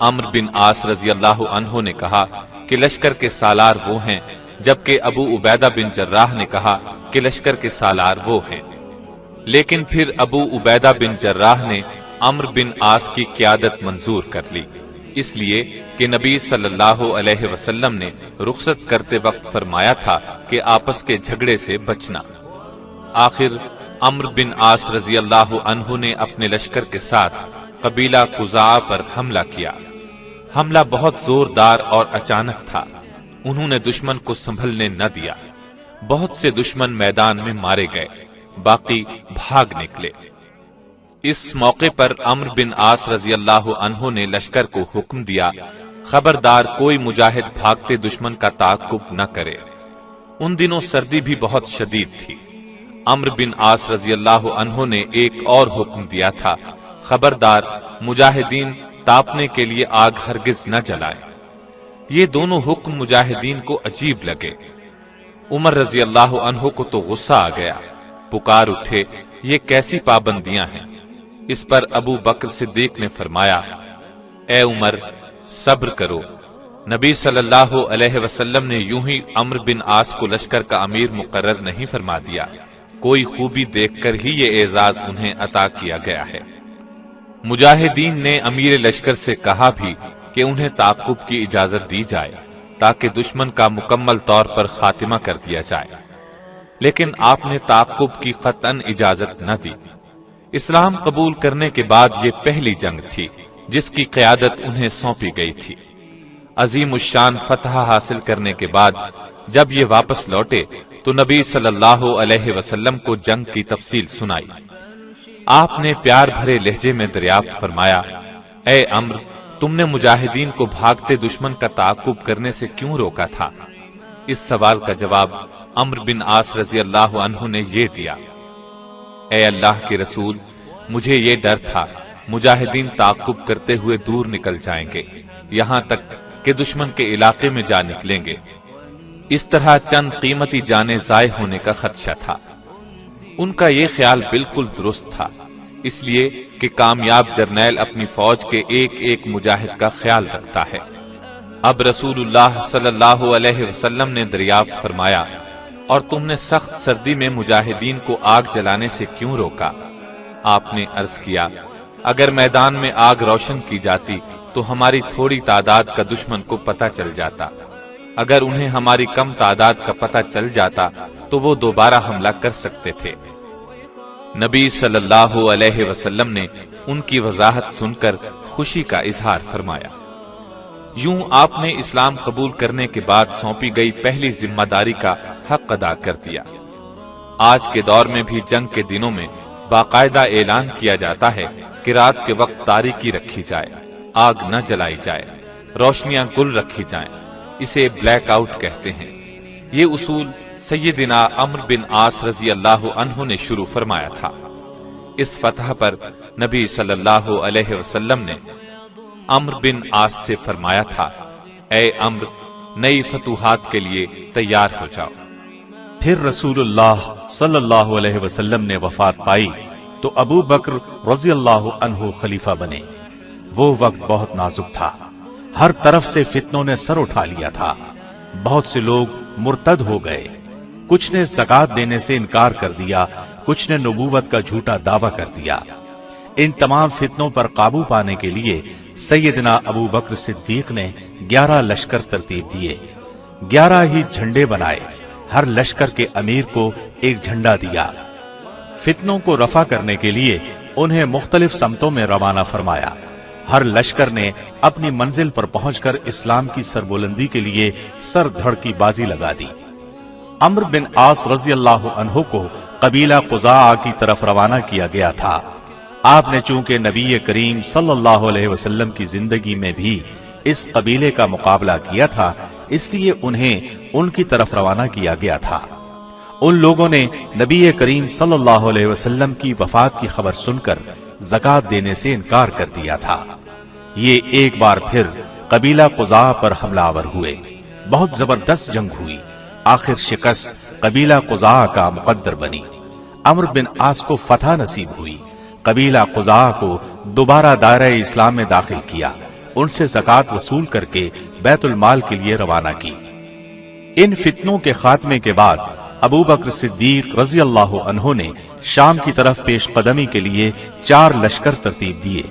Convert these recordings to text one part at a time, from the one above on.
عمرو بن عاص رضی اللہ عنہ نے کہا کہ لشکر کے سالار وہ ہیں، جبکہ ابو عبیدہ بن جراح نے کہا کہ لشکر کے سالار وہ ہیں۔ لیکن پھر ابو عبیدہ بن جراح نے عمرو بن عاص کی قیادت منظور کر لی، اس لیے کہ نبی صلی اللہ علیہ وسلم نے رخصت کرتے وقت فرمایا تھا کہ آپس کے جھگڑے سے بچنا۔ آخر عمرو بن عاص رضی اللہ عنہ نے اپنے لشکر کے ساتھ قبیلہ قزاع پر حملہ کیا۔ حملہ بہت زوردار اور اچانک تھا، انہوں نے دشمن کو سنبھلنے نہ دیا۔ بہت سے دشمن میدان میں مارے گئے، باقی بھاگ نکلے۔ اس موقع پر عمرو بن عاص رضی اللہ عنہ نے لشکر کو حکم دیا، خبردار کوئی مجاہد بھاگتے دشمن کا تعاقب نہ کرے۔ ان دنوں سردی بھی بہت شدید تھی۔ عمرو بن عاص رضی اللہ عنہ نے ایک اور حکم دیا تھا، خبردار مجاہدین تاپنے کے لیے آگ ہرگز نہ جلائیں۔ یہ دونوں حکم مجاہدین کو عجیب لگے۔ عمر رضی اللہ عنہ کو تو غصہ آ گیا، پکار اٹھے یہ کیسی پابندیاں ہیں؟ اس پر ابو بکر صدیق نے فرمایا، اے عمر صبر کرو، نبی صلی اللہ علیہ وسلم نے یوں ہی عمرو بن عاص کو لشکر کا امیر مقرر نہیں فرما دیا، کوئی خوبی دیکھ کر ہی یہ اعزاز انہیں عطا کیا گیا ہے۔ مجاہدین نے امیر لشکر سے کہا بھی کہ انہیں تعاقب کی اجازت دی جائے تاکہ دشمن کا مکمل طور پر خاتمہ کر دیا جائے، لیکن آپ نے تعاقب کی قطعاً اجازت نہ دی۔ اسلام قبول کرنے کے بعد یہ پہلی جنگ تھی جس کی قیادت انہیں سونپی گئی تھی۔ عظیم الشان فتح حاصل کرنے کے بعد جب یہ واپس لوٹے تو نبی صلی اللہ علیہ وسلم کو جنگ کی تفصیل سنائی۔ آپ نے پیار بھرے لہجے میں دریافت فرمایا، اے عمرو تم نے مجاہدین کو بھاگتے دشمن کا تعاقب کرنے سے کیوں روکا تھا؟ اس سوال کا جواب عمرو بن عاص رضی اللہ عنہ نے یہ دیا، اے اللہ کے رسول مجھے یہ ڈر تھا مجاہدین تعاقب کرتے ہوئے دور نکل جائیں گے، یہاں تک کہ دشمن کے علاقے میں جا نکلیں گے۔ اس طرح چند قیمتی جانیں ضائع ہونے کا خدشہ تھا۔ ان کا یہ خیال بالکل درست تھا، اس لیے کہ کامیاب جرنیل اپنی فوج کے ایک ایک مجاہد کا خیال رکھتا ہے۔ اب رسول اللہ صلی اللہ علیہ وسلم نے دریافت فرمایا، اور تم نے سخت سردی میں مجاہدین کو آگ جلانے سے کیوں روکا؟ آپ نے عرض کیا، اگر میدان میں آگ روشن کی جاتی تو ہماری تھوڑی تعداد کا دشمن کو پتہ چل جاتا، اگر انہیں ہماری کم تعداد کا پتہ چل جاتا تو وہ دوبارہ حملہ کر سکتے تھے۔ نبی صلی اللہ علیہ وسلم نے ان کی وضاحت سن کر خوشی کا اظہار فرمایا۔ یوں آپ نے اسلام قبول کرنے کے بعد سونپی گئی پہلی ذمہ داری کا حق ادا کر دیا۔ آج کے دور میں بھی جنگ کے دنوں میں باقاعدہ اعلان کیا جاتا ہے کہ رات کے وقت تاریکی رکھی جائے، آگ نہ جلائی جائے، روشنیاں گل رکھی جائیں، اسے بلیک آؤٹ کہتے ہیں۔ یہ اصول سیدنا عمرو بن عاص رضی اللہ عنہ نے شروع فرمایا تھا۔ اس فتح پر نبی صلی اللہ علیہ وسلم نے عمرو بن عاص سے فرمایا تھا، اے عمرو نئی فتوحات کے لیے تیار ہو جاؤ۔ پھر رسول اللہ صلی اللہ علیہ وسلم نے وفات پائی تو ابو بکر رضی اللہ عنہ خلیفہ بنے۔ وہ وقت بہت نازک تھا، ہر طرف سے فتنوں نے سر اٹھا لیا تھا، بہت سے لوگ مرتد ہو گئے، کچھ نے زکوٰۃ دینے سے انکار کر دیا، کچھ نے نبوت کا جھوٹا دعویٰ کر دیا۔ ان تمام فتنوں پر قابو پانے کے لیے سیدنا ابو بکر صدیق نے 11 لشکر ترتیب دیے، 11 ہی جھنڈے بنائے، ہر لشکر کے امیر کو ایک جھنڈا دیا۔ فتنوں کو رفع کرنے کے لیے انہیں مختلف سمتوں میں روانہ فرمایا۔ ہر لشکر نے اپنی منزل پر پہنچ کر اسلام کی سربلندی کے لیے سر دھڑ کی بازی لگا دی۔ عمرو بن عاص رضی اللہ عنہ کو قبیلہ قزاع کی طرف روانہ کیا گیا تھا۔ آپ نے چونکہ نبی کریم صلی اللہ علیہ وسلم کی زندگی میں بھی اس قبیلے کا مقابلہ کیا تھا، اس لیے انہیں ان کی طرف روانہ کیا گیا تھا۔ ان لوگوں نے نبی کریم صلی اللہ علیہ وسلم کی وفات کی خبر سن کر زکوٰۃ دینے سے انکار کر دیا تھا۔ یہ ایک بار پھر قبیلہ قزاع پر حملہ آور ہوئے، بہت زبردست جنگ ہوئی، آخر شکست قبیلہ قزاع کا مقدر بنی۔ عمرو بن عاص کو فتح نصیب ہوئی، قبیلہ قزاع کو دوبارہ دائرہ اسلام میں داخل کیا، ان سے زکات وصول کر کے بیت المال کے لیے روانہ کی۔ ان فتنوں کے خاتمے کے بعد ابو بکر صدیق رضی اللہ عنہ نے شام کی طرف پیش قدمی کے لیے 4 لشکر ترتیب دیے۔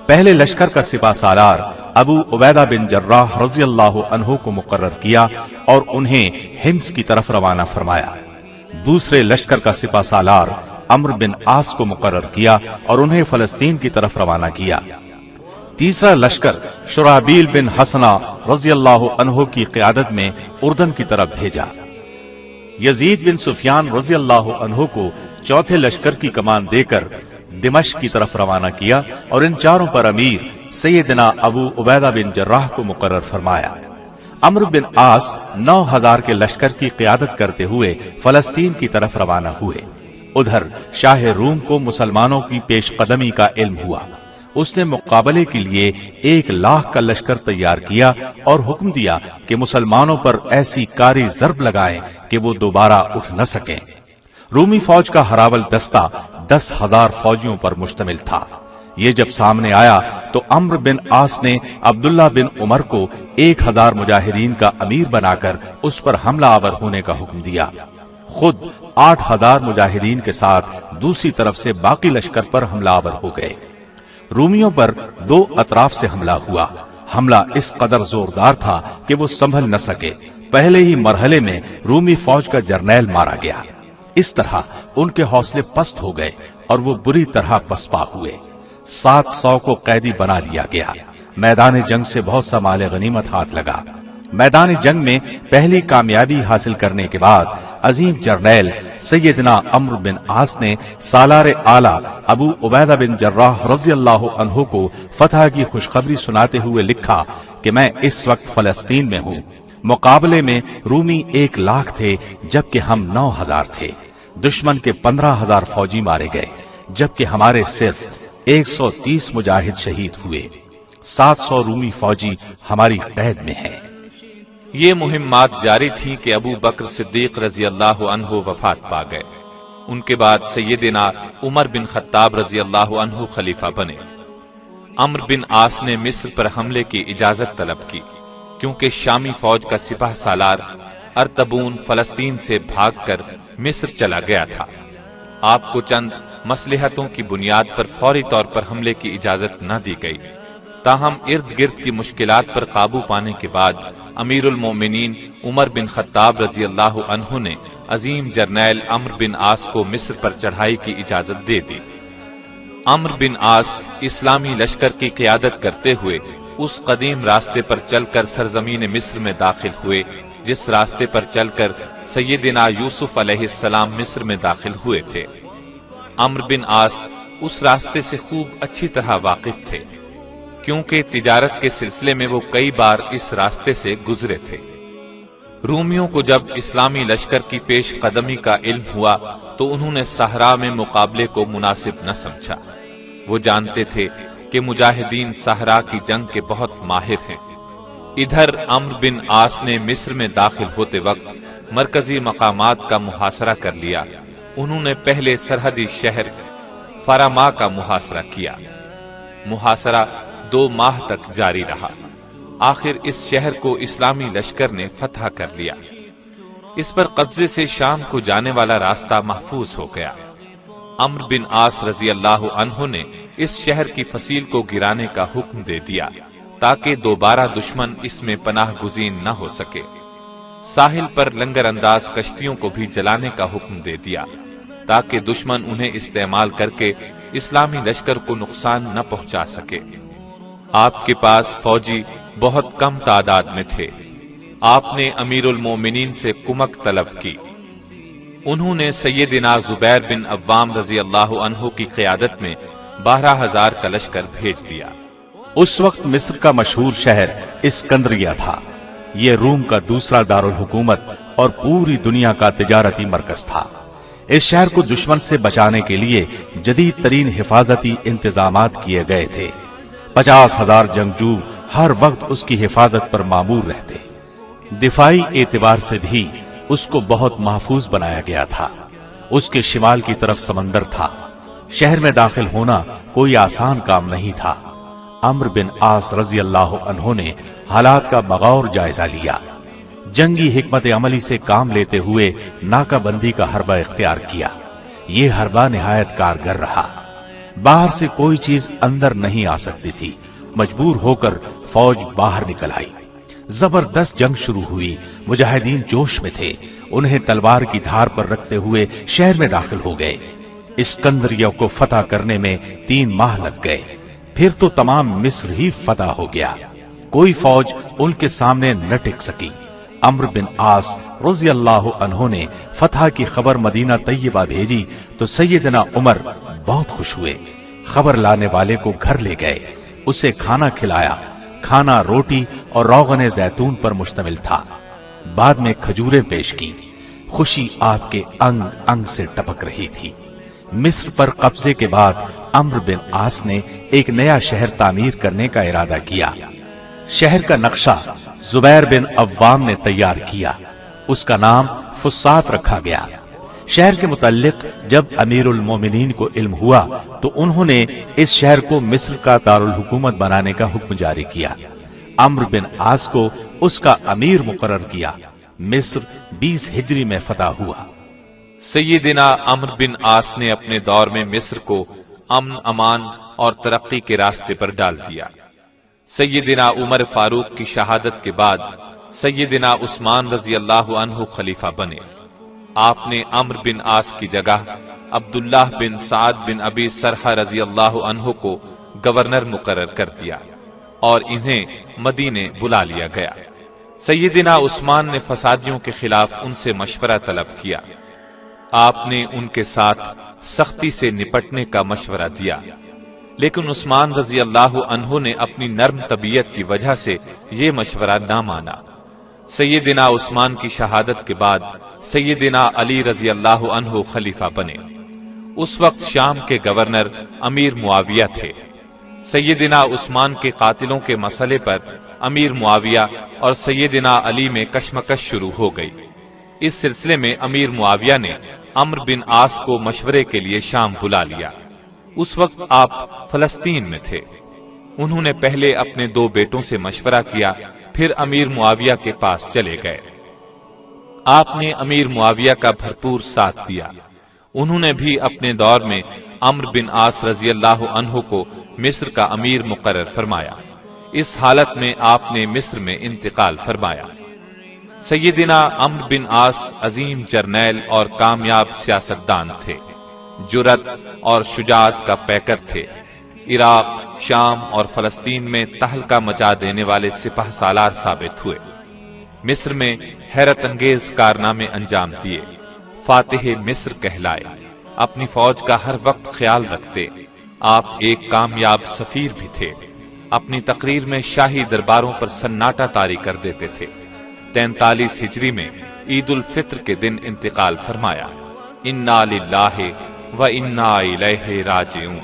پہلے لشکر کا سپہ سالار ابو عبیدہ بن جراح رضی اللہ عنہ کو مقرر کیا اور انہیں حمص کی طرف روانہ فرمایا۔ دوسرے لشکر کا سپہ سالار عمرو بن عاص کو مقرر کیا اور انہیں فلسطین کی طرف روانہ کیا۔ تیسرا لشکر شرحبیل بن حسنہ رضی اللہ عنہ کی قیادت میں اردن کی طرف بھیجا۔ یزید بن سفیان رضی اللہ عنہ کو چوتھے لشکر کی کمان دے کر دمشق کی طرف روانہ کیا اور ان چاروں پر امیر سیدنا ابو عبیدہ بن جراح کو مقرر فرمایا۔ عمرو بن عاص 9000 کے لشکر کی قیادت کرتے ہوئے فلسطین کی طرف روانہ ہوئے۔ ادھر شاہ روم کو مسلمانوں کی پیش قدمی کا علم ہوا۔ اس نے مقابلے کے لیے 1,00,000 کا لشکر تیار کیا اور حکم دیا کہ مسلمانوں پر ایسی کاری ضرب لگائیں کہ وہ دوبارہ اٹھ نہ سکیں۔ رومی فوج کا ہراول دستہ 10,000 فوجیوں پر مشتمل تھا۔ یہ جب سامنے آیا تو عمرو بن عاص نے عبداللہ بن عمر کو 1000 مجاہدین کا امیر بنا کر اس پر حملہ آور ہونے کا حکم دیا۔ خود 8000 مجاہدین کے ساتھ دوسری طرف سے باقی لشکر پر حملہ آور ہو گئے۔ رومیوں پر 2 اطراف سے حملہ ہوا۔ حملہ اس قدر زوردار تھا کہ وہ سنبھل نہ سکے۔ پہلے ہی مرحلے میں رومی فوج کا جرنیل مارا گیا۔ اس طرح ان کے حوصلے پست ہو گئے اور وہ بری طرح پسپا ہوئے۔ 700 کو قیدی بنا لیا گیا۔ میدان جنگ سے بہت سا مال غنیمت ہاتھ لگا۔ میدان جنگ میں پہلی کامیابی حاصل کرنے کے بعد عظیم جرنیل سیدنا عمرو بن عاص نے سالار اعلیٰ ابو عبیدہ بن جراح رضی اللہ عنہ کو فتح کی خوشخبری سناتے ہوئے لکھا کہ میں اس وقت فلسطین میں ہوں۔ مقابلے میں رومی 1,00,000 تھے جبکہ ہم 9000 تھے۔ دشمن کے 15,000 فوجی مارے گئے جبکہ ہمارے صرف 130 مجاہد شہید ہوئے۔ 700 رومی فوجی ہماری قید میں ہیں۔ یہ مہمات جاری تھی کہ ابو بکر صدیق رضی اللہ عنہ وفات پا گئے۔ ان کے بعد سیدنا عمر بن خطاب رضی اللہ عنہ خلیفہ بنے۔ عمرو بن عاص نے مصر پر حملے کی اجازت طلب کی کیونکہ شامی فوج کا سپہ سالار ارتبون فلسطین سے بھاگ کر مصر چلا گیا تھا۔ آپ کو چند مصلحتوں کی بنیاد پر فوری طور پر حملے کی اجازت نہ دی گئی۔ تاہم ارد گرد کی مشکلات پر قابو پانے کے بعد امیر المومنین عمر بن خطاب رضی اللہ عنہ نے عظیم جرنیل عمرو بن عاص کو مصر پر چڑھائی کی اجازت دے دی۔ عمرو بن عاص اسلامی لشکر کی قیادت کرتے ہوئے اس قدیم راستے پر چل کر سرزمین مصر میں داخل ہوئے جس راستے پر چل کر سیدنا یوسف علیہ السلام مصر میں داخل ہوئے تھے۔ عمرو بن عاص اس راستے سے خوب اچھی طرح واقف تھے کیونکہ تجارت کے سلسلے میں وہ کئی بار اس راستے سے گزرے تھے۔ رومیوں کو جب اسلامی لشکر کی پیش قدمی کا علم ہوا تو انہوں نے صحرا میں مقابلے کو مناسب نہ سمجھا۔ وہ جانتے تھے کہ مجاہدین صحرا کی جنگ کے بہت ماہر ہیں۔ ادھر عمرو بن عاص نے مصر میں داخل ہوتے وقت مرکزی مقامات کا محاصرہ کر لیا۔ انہوں نے پہلے سرحدی شہر فرما کا محاصرہ کیا۔ محاصرہ 2 ماہ تک جاری رہا۔ آخر اس شہر کو اسلامی لشکر نے فتح کر لیا۔ اس پر قبضے سے شام کو جانے والا راستہ محفوظ ہو گیا۔ عمرو بن عاص رضی اللہ عنہ نے اس شہر کی فصیل کو گرانے کا حکم دے دیا تاکہ دوبارہ دشمن اس میں پناہ گزین نہ ہو سکے۔ ساحل پر لنگر انداز کشتیوں کو بھی جلانے کا حکم دے دیا تاکہ دشمن انہیں استعمال کر کے اسلامی لشکر کو نقصان نہ پہنچا سکے۔ آپ کے پاس فوجی بہت کم تعداد میں تھے۔ آپ نے امیر المومنین سے کمک طلب کی۔ انہوں نے سیدنا زبیر بن عوام رضی اللہ عنہ کی قیادت میں 12,000 کا لشکر بھیج دیا۔ اس وقت مصر کا مشہور شہر اسکندریہ تھا۔ یہ روم کا دوسرا دارالحکومت اور پوری دنیا کا تجارتی مرکز تھا۔ اس شہر کو دشمن سے بچانے کے لیے جدید ترین حفاظتی انتظامات کیے گئے تھے۔ 50,000 جنگجو ہر وقت اس کی حفاظت پر مامور رہتے۔ دفاعی اعتبار سے بھی اس کو بہت محفوظ بنایا گیا تھا۔ اس کے شمال کی طرف سمندر تھا۔ شہر میں داخل ہونا کوئی آسان کام نہیں تھا۔ عمرو بن عاص رضی اللہ عنہ نے حالات کا بغور جائزہ لیا، جنگی حکمت عملی سے کام لیتے ہوئے ناکہ بندی کا حربہ اختیار کیا۔ یہ حربہ نہایت کارگر رہا، باہر سے کوئی چیز اندر نہیں آ سکتی تھی، مجبور ہو کر فوج باہر نکل آئی۔ زبردست جنگ شروع ہوئی، مجاہدین جوش میں تھے، انہیں تلوار کی دھار پر رکھتے ہوئے شہر میں داخل ہو گئے۔ اسکندریہ کو فتح کرنے میں 3 ماہ لگ گئے، پھر تو تمام مصر ہی فتح ہو گیا، کوئی فوج ان کے سامنے نہ ٹک سکی۔ عمرو بن عاص رضی اللہ عنہ نے فتح کی خبر مدینہ طیبہ بھیجی تو سیدنا عمر بہت خوش ہوئے، خبر لانے والے کو گھر لے گئے، اسے کھانا کھلایا۔ کھانا روٹی اور روغن زیتون پر مشتمل تھا، بعد میں کھجوریں پیش کی۔ خوشی آپ کے انگ انگ سے ٹپک رہی تھی۔ مصر پر قبضے کے بعد عمرو بن عاص نے ایک نیا شہر تعمیر کرنے کا ارادہ کیا۔ شہر کا نقشہ زبیر بن عوام نے تیار کیا، اس کا نام فسطاط رکھا گیا۔ شہر کے متعلق جب امیر المومنین کو علم ہوا تو انہوں نے اس شہر کو مصر کا دارالحکومت بنانے کا حکم جاری کیا۔ عمرو بن عاص کو اس کا امیر مقرر کیا۔ مصر 20 ہجری میں فتح ہوا۔ سیدنا عمرو بن عاص نے اپنے دور میں مصر کو امن امان اور ترقی کے راستے پر ڈال دیا۔ سیدنا عمر فاروق کی شہادت کے بعد سیدنا عثمان رضی اللہ عنہ خلیفہ بنے۔ آپ نے عمرو بن عاص کی جگہ عبداللہ بن سعد بن ابی سرحہ رضی اللہ عنہ کو گورنر مقرر کر دیا اور انہیں مدینے بلا لیا گیا۔ سیدنا عثمان نے فسادیوں کے خلاف ان سے مشورہ طلب کیا۔ آپ نے ان کے ساتھ سختی سے نپٹنے کا مشورہ دیا، لیکن عثمان رضی اللہ عنہ نے اپنی نرم طبیعت کی وجہ سے یہ مشورہ نہ مانا۔ سیدنا عثمان کی شہادت کے بعد سیدنا علی رضی اللہ عنہ خلیفہ بنے۔ اس وقت شام کے گورنر امیر معاویہ تھے۔ سیدنا عثمان کے قاتلوں کے مسئلے پر امیر معاویہ اور سیدنا علی میں کشمکش شروع ہو گئی۔ اس سلسلے میں امیر معاویہ نے عمرو بن عاص کو مشورے کے لیے شام بلا لیا۔ اس وقت آپ فلسطین میں تھے۔ انہوں نے پہلے اپنے 2 بیٹوں سے مشورہ کیا، پھر امیر معاویہ کے پاس چلے گئے۔ آپ نے امیر معاویہ کا بھرپور ساتھ دیا۔ انہوں نے بھی اپنے دور میں عمرو بن عاص رضی اللہ عنہ کو مصر کا امیر مقرر فرمایا۔ اس حالت میں آپ نے مصر میں انتقال فرمایا۔ سیدنا عمرو بن عاص عظیم جرنیل اور کامیاب سیاستدان تھے، جرأت اور شجاعت کا پیکر تھے۔ عراق، شام اور فلسطین میں تہلکہ مچا دینے والے سپہ سالار ثابت ہوئے۔ مصر میں حیرت انگیز کارنامے انجام دیے، فاتح مصر کہلائے۔ اپنی فوج کا ہر وقت خیال رکھتے، آپ ایک کامیاب سفیر بھی تھے۔ اپنی تقریر میں شاہی درباروں پر سناٹا طاری کر دیتے تھے۔ 43 ہجری میں عید الفطر کے دن انتقال فرمایا۔ انا للہ و انا الیہ راجعون۔